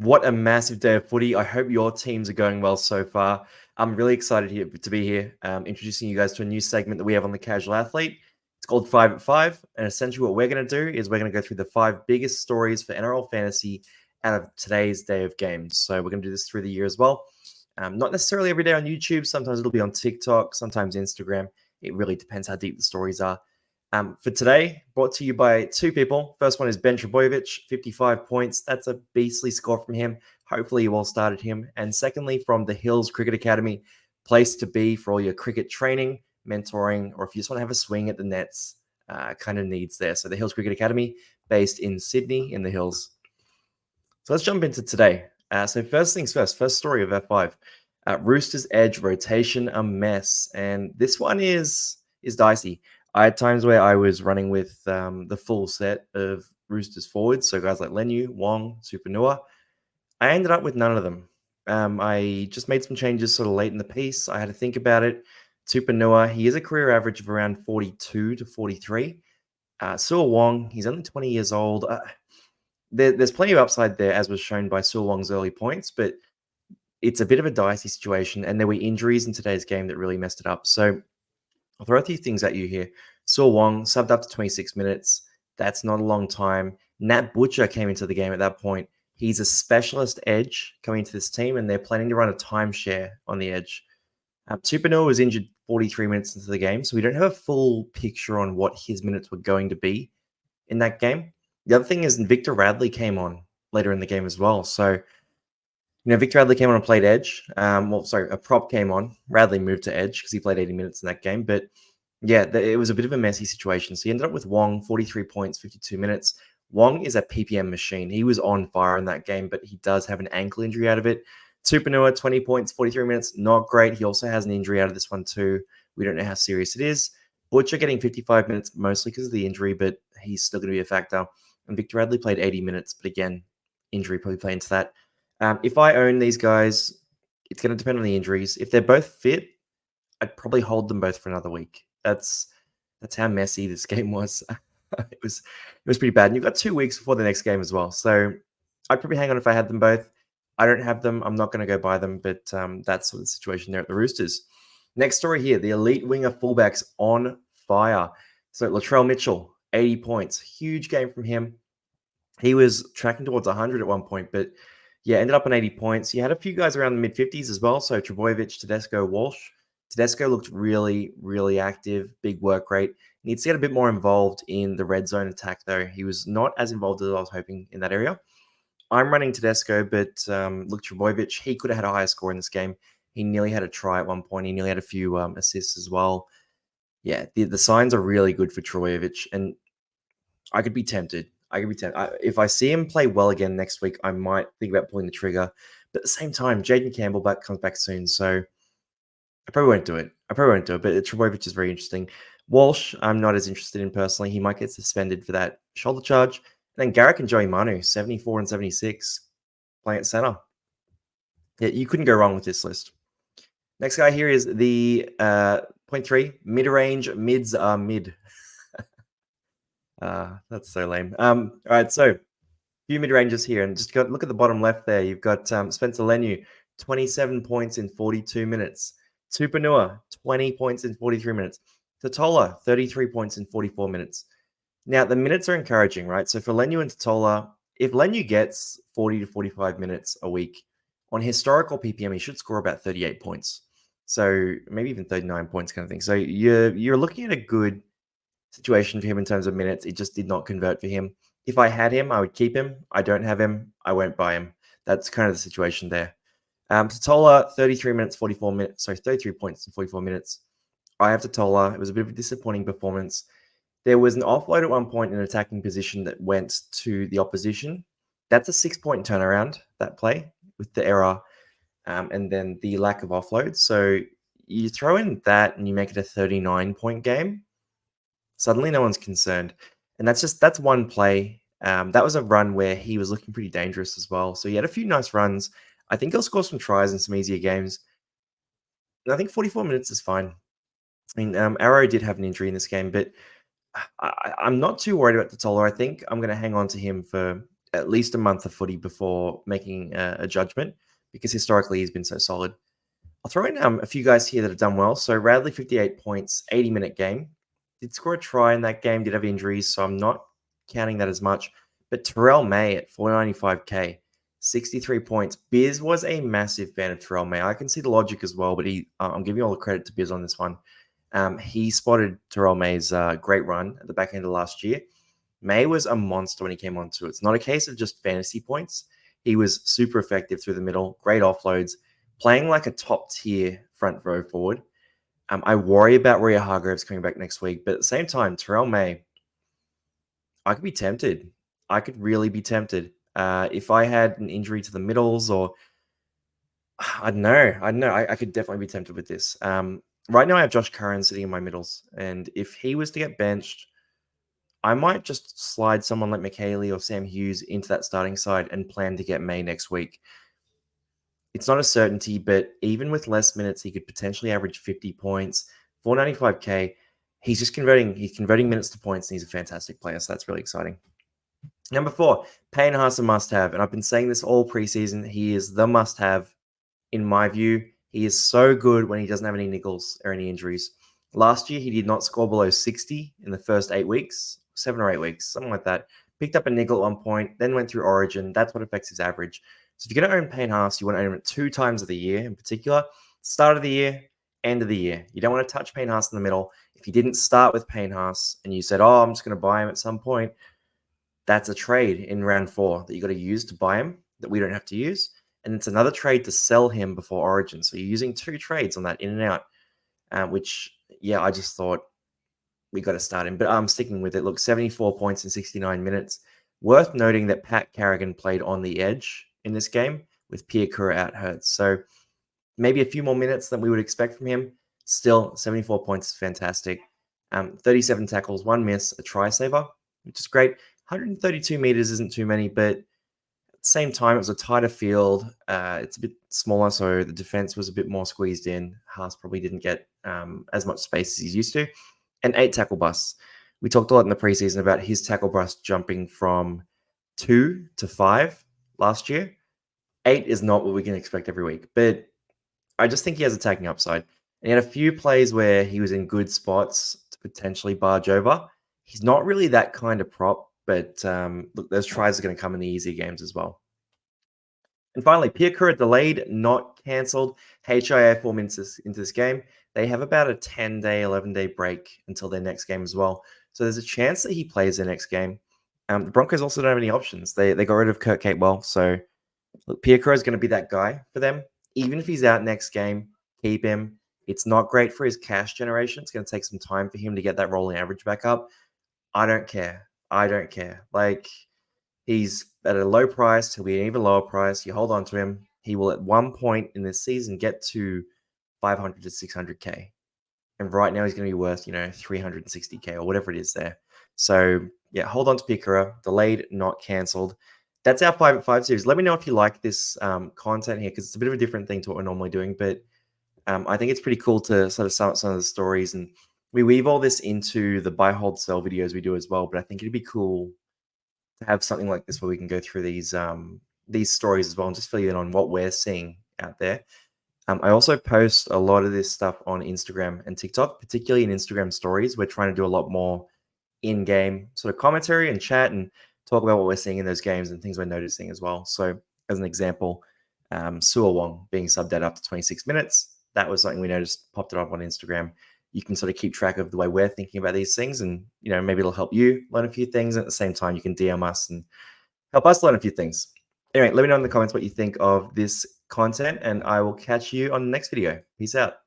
What a massive day of footy. I hope your teams are going well so far. I'm really excited to be here, introducing you guys to a new segment that we have on the Casual Athlete. It's called 5 at 5. And essentially, what we're going to do is we're going to go through the 5 biggest stories for NRL Fantasy out of today's day of games. So we're going to do this through the year as well. Not necessarily every day on YouTube. Sometimes it'll be on TikTok, sometimes Instagram. It really depends how deep the stories are. For today, brought to you by 2 people. First one is Ben Trbojevic, 55 points. That's a beastly score from him. Hopefully you all started him. And secondly, from the Hills Cricket Academy, place to be for all your cricket training, mentoring, or if you just want to have a swing at the nets kind of needs there. So the Hills Cricket Academy, based in Sydney in the Hills. So let's jump into today. So first things first story of F5. Roosters edge rotation, a mess. And this one is dicey. I had times where I was running with the full set of Roosters forwards, so guys like Lenu, Wong, Supanua. I ended up with none of them. I just made some changes sort of late in the piece. I had to think about it. Tupanua, he is a career average of around 42 to 43. Suo Wong, he's only 20 years old. There's plenty of upside there, as was shown by Suo Wong's early points, but it's a bit of a dicey situation, and there were injuries in today's game that really messed it up. So I'll throw a few things at you here. Suo Wong subbed up to 26 minutes. That's not a long time. Nat Butcher came into the game at that point. He's a specialist edge coming into this team, and they're planning to run a timeshare on the edge. Tupanua was injured 43 minutes into the game, so we don't have a full picture on what his minutes were going to be in that game. The other thing is Victor Radley came on later in the game as well. So, Victor Radley came on and played edge. A prop came on. Radley moved to edge because he played 80 minutes in that game. But yeah, it was a bit of a messy situation. So he ended up with Wong, 43 points, 52 minutes. Wong is a PPM machine. He was on fire in that game, but he does have an ankle injury out of it. Tupanua, 20 points, 43 minutes, not great. He also has an injury out of this one too. We don't know how serious it is. Butcher getting 55 minutes, mostly because of the injury, but he's still going to be a factor. And Victor Radley played 80 minutes, but again, injury probably played into that. If I own these guys, it's going to depend on the injuries. If they're both fit, I'd probably hold them both for another week. That's how messy this game was. it was pretty bad. And you've got 2 weeks before the next game as well. So I'd probably hang on if I had them both. I don't have them. I'm not going to go buy them, but that's sort of the situation there at the Roosters. Next story here, the elite winger fullbacks on fire. So Latrell Mitchell, 80 points. Huge game from him. He was tracking towards 100 at one point, but yeah, ended up on 80 points. He had a few guys around the mid-50s as well. So Trbojevic, Tedesco, Walsh. Tedesco looked really, really active, big work rate. Needs to get a bit more involved in the red zone attack, though. He was not as involved as I was hoping in that area. I'm running Tedesco, but look, Trbojevic, he could have had a higher score in this game. He nearly had a try at one point. He nearly had a few assists as well. Yeah, the signs are really good for Trbojevic, and I could be tempted. If I see him play well again next week, I might think about pulling the trigger. But at the same time, Jaden Campbell comes back soon, so I probably won't do it. But Trbojevic is very interesting. Walsh, I'm not as interested in personally. He might get suspended for that shoulder charge. And then Garrick and Joey Manu, 74 and 76, playing at center. Yeah, you couldn't go wrong with this list. Next guy here is the 0.3 mid-range. Mids are mid. That's so lame. All right, so few mid-ranges here, and just look at the bottom left there. You've got Spencer Lenu, 27 points in 42 minutes. Tupanua, 20 points in 43 minutes. Totola, 33 points in 44 minutes. Now, the minutes are encouraging, right? So for Lenu and Totola, if Lenu gets 40 to 45 minutes a week, on historical PPM, he should score about 38 points. So maybe even 39 points kind of thing. So you're looking at a good situation for him in terms of minutes. It just did not convert for him. If I had him, I would keep him. I don't have him. I won't buy him. That's kind of the situation there. Totola, 33 minutes, 44 minutes. Sorry, 33 points in 44 minutes. I have Totola. It was a bit of a disappointing performance. There was an offload at one point in an attacking position that went to the opposition. That's a 6-point turnaround, that play, with the error and then the lack of offload. So you throw in that and you make it a 39-point game. Suddenly no one's concerned. And that's one play. That was a run where he was looking pretty dangerous as well. So he had a few nice runs. I think he'll score some tries in some easier games. And I think 44 minutes is fine. I mean, Arrow did have an injury in this game, but I'm not too worried about Totola. I think I'm going to hang on to him for at least a month of footy before making a judgment, because historically he's been so solid. I'll throw in a few guys here that have done well. So Radley, 58 points, 80-minute game. Did score a try in that game, did have injuries, so I'm not counting that as much. But Terrell May at 495k, 63 points. Biz was a massive fan of Terrell May. I can see the logic as well, but I'm giving all the credit to Biz on this one. He spotted Terrell May's great run at the back end of last year. May was a monster when he came onto it. It's not a case of just fantasy points. He was super effective through the middle, great offloads, playing like a top tier front row forward. I worry about Rhea Hargraves coming back next week, but at the same time, Terrell May, I could be tempted. I could really be tempted. If I had an injury to the middles, or I don't know. I could definitely be tempted with this. Right now, I have Josh Curran sitting in my middles, and if he was to get benched, I might just slide someone like McHaley or Sam Hughes into that starting side and plan to get May next week. It's not a certainty, but even with less minutes, he could potentially average 50 points, 495k. He's converting minutes to points, and he's a fantastic player, so that's really exciting. Number 4, Payne Haas a must-have, and I've been saying this all preseason. He is the must-have, in my view. He is so good when he doesn't have any niggles or any injuries. Last year, he did not score below 60 in the first 8 weeks, 7 or 8 weeks, something like that. Picked up a niggle at one point, then went through Origin. That's what affects his average. So if you're going to own Payne Haas, you want to own him 2 times of the year in particular. Start of the year, end of the year. You don't want to touch Payne Haas in the middle. If you didn't start with Payne Haas and you said, oh, I'm just going to buy him at some point, that's a trade in round 4 that you got to use to buy him that we don't have to use. And it's another trade to sell him before Origin. So you're using 2 trades on that in and out, which, yeah, I just thought we got to start him. But I'm sticking with it. Look, 74 points in 69 minutes. Worth noting that Pat Carrigan played on the edge in this game with Pierre Kura out hurt. So maybe a few more minutes than we would expect from him. Still, 74 points is fantastic. 37 tackles, 1 miss, a try saver, which is great. 132 meters isn't too many, but at the same time, it was a tighter field. It's a bit smaller, so the defense was a bit more squeezed in. Haas probably didn't get as much space as he's used to. And 8 tackle busts. We talked a lot in the preseason about his tackle bust jumping from 2 to 5 last year. 8 is not what we can expect every week, but I just think he has attacking upside. And he had a few plays where he was in good spots to potentially barge over. He's not really that kind of prop, but look, those tries are going to come in the easy games as well. And finally, Pierre Kura delayed, not cancelled. HIA 4 minutes into this game. They have about a 10-day, 11-day break until their next game as well. So there's a chance that he plays their next game. The Broncos also don't have any options. They got rid of Kurt Capewell. So look, Pierre Kura is going to be that guy for them. Even if he's out next game, keep him. It's not great for his cash generation. It's going to take some time for him to get that rolling average back up. I don't care. Like, he's at a low price. He'll be an even lower price. You hold on to him. He will at one point in this season get to 500 to 600k. And right now he's going to be worth, 360k or whatever it is there. So yeah, hold on to Pierre Kura. Delayed, not cancelled. That's our 5 at 5 series. Let me know if you like this content here, because it's a bit of a different thing to what we're normally doing. But I think it's pretty cool to sort of sum up some of the stories. And we weave all this into the buy, hold, sell videos we do as well. But I think it'd be cool to have something like this where we can go through these stories as well and just fill you in on what we're seeing out there. I also post a lot of this stuff on Instagram and TikTok, particularly in Instagram stories. We're trying to do a lot more in-game sort of commentary and chat and talk about what we're seeing in those games and things we're noticing as well. So as an example, Sua Wong being subbed out after 26 minutes. That was something we noticed, popped it up on Instagram. You can sort of keep track of the way we're thinking about these things, and maybe it'll help you learn a few things. At the same time, you can DM us and help us learn a few things. Anyway, let me know in the comments what you think of this content, and I will catch you on the next video. Peace out.